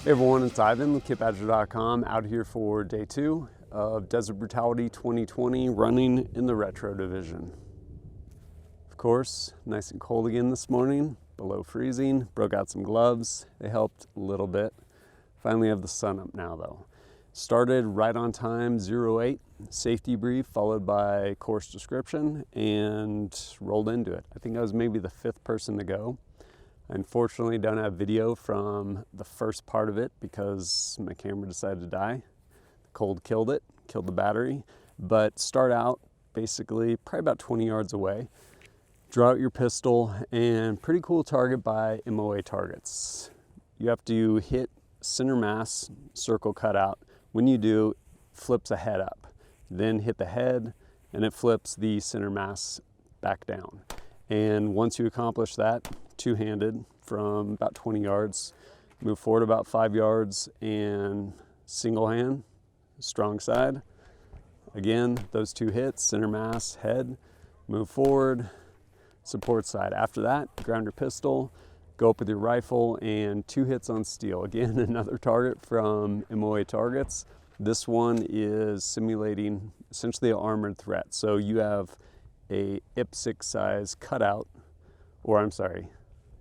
Hey everyone, it's Ivan with KitBadger.com out here for day 2 of Desert Brutality 2020 running in the retro division. Of course, nice and cold again this morning, below freezing. Broke out some gloves, they helped a little bit. Finally have the sun up now though. Started right on time, 08, safety brief followed by course description and rolled into it. I think I was maybe the 5th person to go. I unfortunately don't have video from the first part of it because my camera decided to die. The cold killed it, killed the battery. But start out basically probably about 20 yards away. Draw out your pistol, and pretty cool target by MOA targets. You have to hit center mass, circle cutout. When you do, flips a head up. Then hit the head and it flips the center mass back down. And once you accomplish that, two-handed from about 20 yards, move forward about 5 yards and single hand, strong side. Again, those 2 hits, center mass, head, move forward, support side. After that, ground your pistol, go up with your rifle, and 2 hits on steel. Again, another target from MOA targets. This one is simulating essentially an armored threat. So you have a IPSC size cutout, or I'm sorry,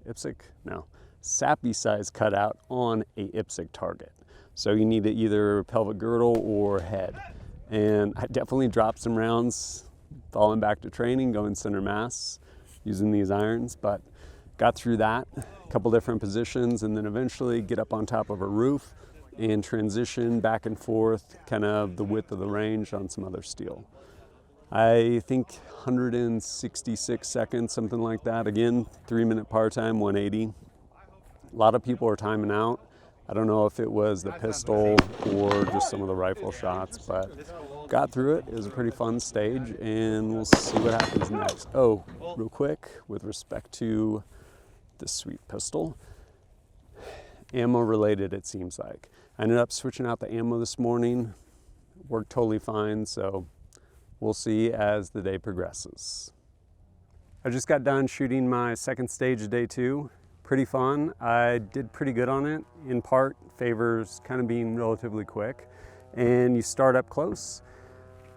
IPSC? No, SAPI size cutout on a IPSC target. So you need either pelvic girdle or head. And I definitely dropped some rounds, falling back to training, going center mass, using these irons, but got through that, a couple different positions, and then eventually get up on top of a roof and transition back and forth, kind of the width of the range on some other steel. I think 166 seconds, something like that. Again, 3-minute par time, 180. A lot of people are timing out. I don't know if it was the pistol or just some of the rifle shots, but got through it. It was a pretty fun stage, and we'll see what happens next. Oh, real quick, with respect to this sweet pistol, ammo related it seems like. I ended up switching out the ammo this morning. Worked totally fine, so we'll see as the day progresses. I just got done shooting my second stage of day 2. Pretty fun. I did pretty good on it. In part, favors kind of being relatively quick. And you start up close,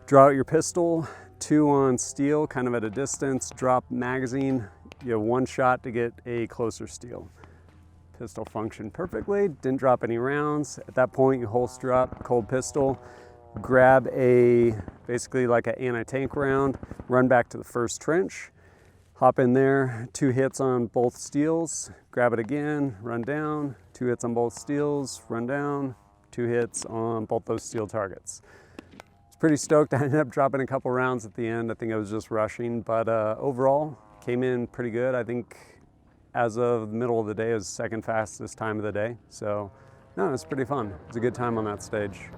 draw out your pistol, 2 on steel, kind of at a distance, drop magazine. You have 1 shot to get a closer steel. Pistol functioned perfectly, didn't drop any rounds. At that point, you holster up, cold pistol, grab basically like an anti-tank round, run back to the first trench, hop in there, 2 hits on both steels, grab it again, run down, 2 hits on both steels, run down, 2 hits on both those steel targets. I was pretty stoked. I ended up dropping a couple rounds at the end. I think I was just rushing, but overall came in pretty good. I think as of the middle of the day, it was the 2nd fastest time of the day. So no, it's pretty fun. It was a good time on that stage.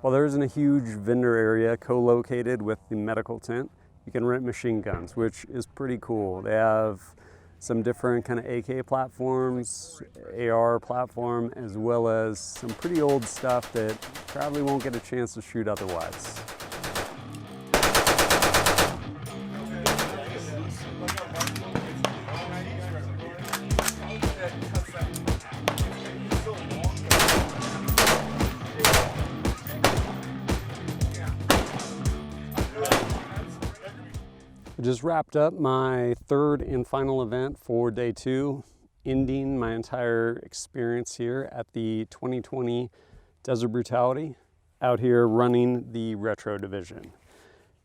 Well, there isn't a huge vendor area co-located with the medical tent. You can rent machine guns, which is pretty cool. They have some different kind of AK platforms, AR platform, as well as some pretty old stuff that probably won't get a chance to shoot otherwise. I just wrapped up my 3rd and final event for day 2, ending my entire experience here at the 2020 Desert Brutality, out here running the retro division.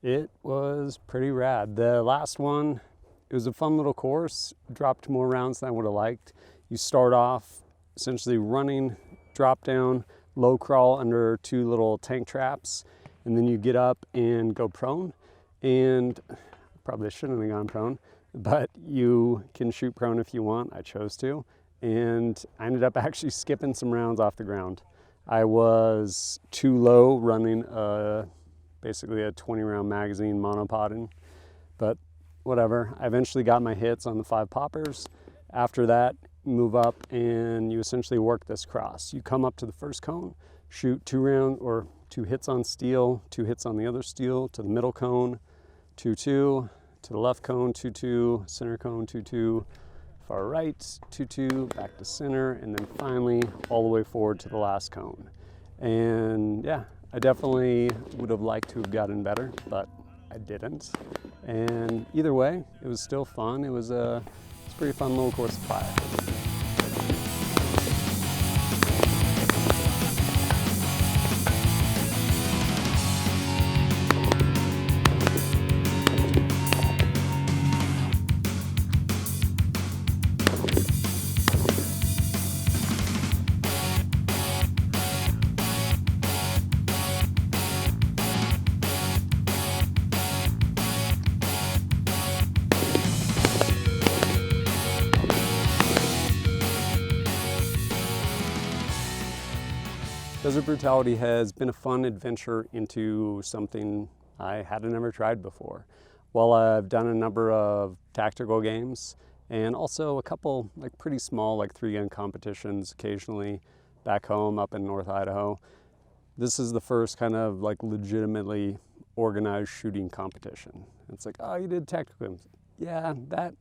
It was pretty rad. The last one, it was a fun little course, dropped more rounds than I would have liked. You start off essentially running, drop down, low crawl under 2 little tank traps, and then you get up and go prone, and probably shouldn't have gone prone, but you can shoot prone if you want. I chose to, and I ended up actually skipping some rounds off the ground. I was too low running basically a 20-round magazine monopoding, but whatever. I eventually got my hits on the 5 poppers. After that, move up and you essentially work this cross. You come up to the first cone, shoot 2 rounds or 2 hits on steel, 2 hits on the other steel, to the middle cone, 2-2, to the left cone, 2-2, center cone, 2-2, far right, 2-2, back to center, and then finally all the way forward to the last cone. And yeah, I definitely would have liked to have gotten better, but I didn't. And either way, it was still fun. It was a pretty fun little course of fire. Desert Brutality has been a fun adventure into something I hadn't ever tried before. While I've done a number of tactical games and also a couple like pretty small like 3-gun competitions occasionally back home up in North Idaho, this is the first kind of like legitimately organized shooting competition. It's like, oh, you did tactical games. Yeah, that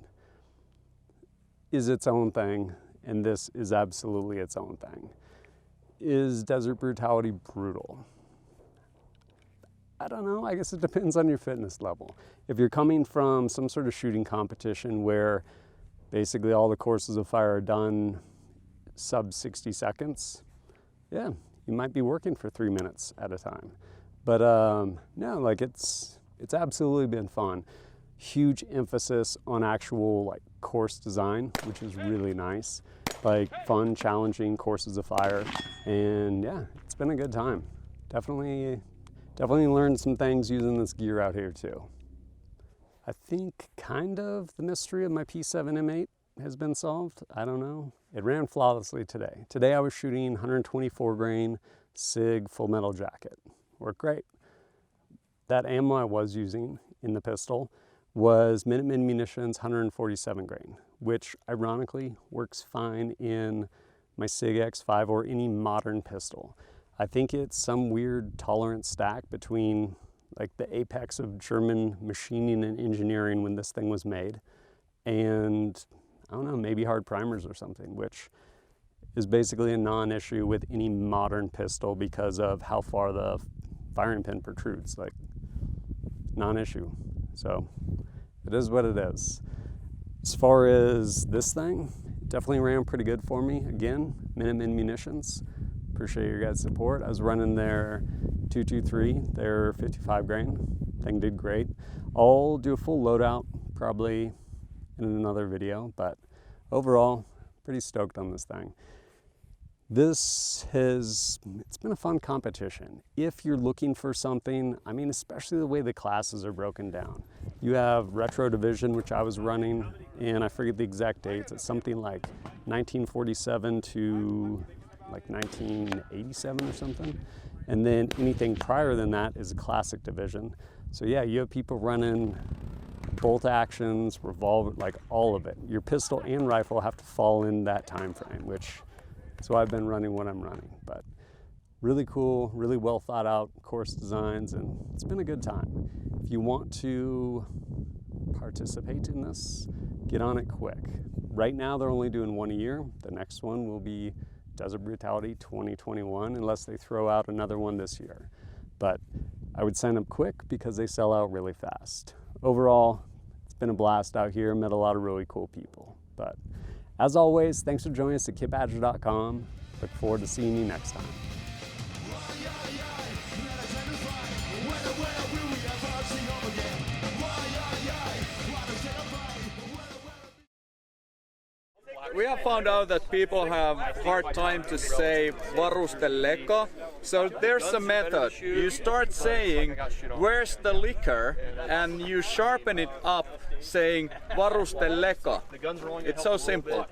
is its own thing, and this is absolutely its own thing. Is Desert Brutality brutal? I don't know, I guess it depends on your fitness level. If you're coming from some sort of shooting competition where basically all the courses of fire are done sub 60 seconds, yeah, you might be working for 3 minutes at a time. But no, like it's absolutely been fun. Huge emphasis on actual like course design, which is really nice. Like fun, challenging courses of fire, and yeah, it's been a good time. Definitely learned some things using this gear out here too. I think kind of the mystery of my P7M8 has been solved. I don't know. It ran flawlessly today. Today I was shooting 124 grain SIG full metal jacket. Worked great. That ammo I was using in the pistol was Minutemen Munitions 147 grain, which ironically works fine in my SIG X5 or any modern pistol. I think it's some weird tolerance stack between like the apex of German machining and engineering when this thing was made, and I don't know, maybe hard primers or something, which is basically a non-issue with any modern pistol because of how far the firing pin protrudes, like non-issue. So it is what it is. As far as this thing, it definitely ran pretty good for me. Again, Minutemen Munitions. Appreciate your guys' support. I was running their 223, their 55 grain. Thing did great. I'll do a full loadout probably in another video, but overall, pretty stoked on this thing. It's been a fun competition. If you're looking for something, I mean, especially the way the classes are broken down. You have Retro Division, which I was running, and I forget the exact dates. It's something like 1947 to like 1987 or something. And then anything prior than that is a Classic Division. So yeah, you have people running bolt actions, revolver, like all of it. Your pistol and rifle have to fall in that time frame, which is why I've been running what I'm running. But really cool, really well thought out course designs, and it's been a good time. If you want to participate in this, get on it quick. Right now they're only doing one a year. The next one will be Desert Brutality 2021, unless they throw out another one this year. But I would sign up quick because they sell out really fast. Overall, it's been a blast out here. Met a lot of really cool people. But as always, thanks for joining us at kitbadger.com. Look forward to seeing you next time. we have found out that people have hard time to say varusteleko. So there's a method. You start saying, where's the liquor? And you sharpen it up saying varusteleko. It's so simple.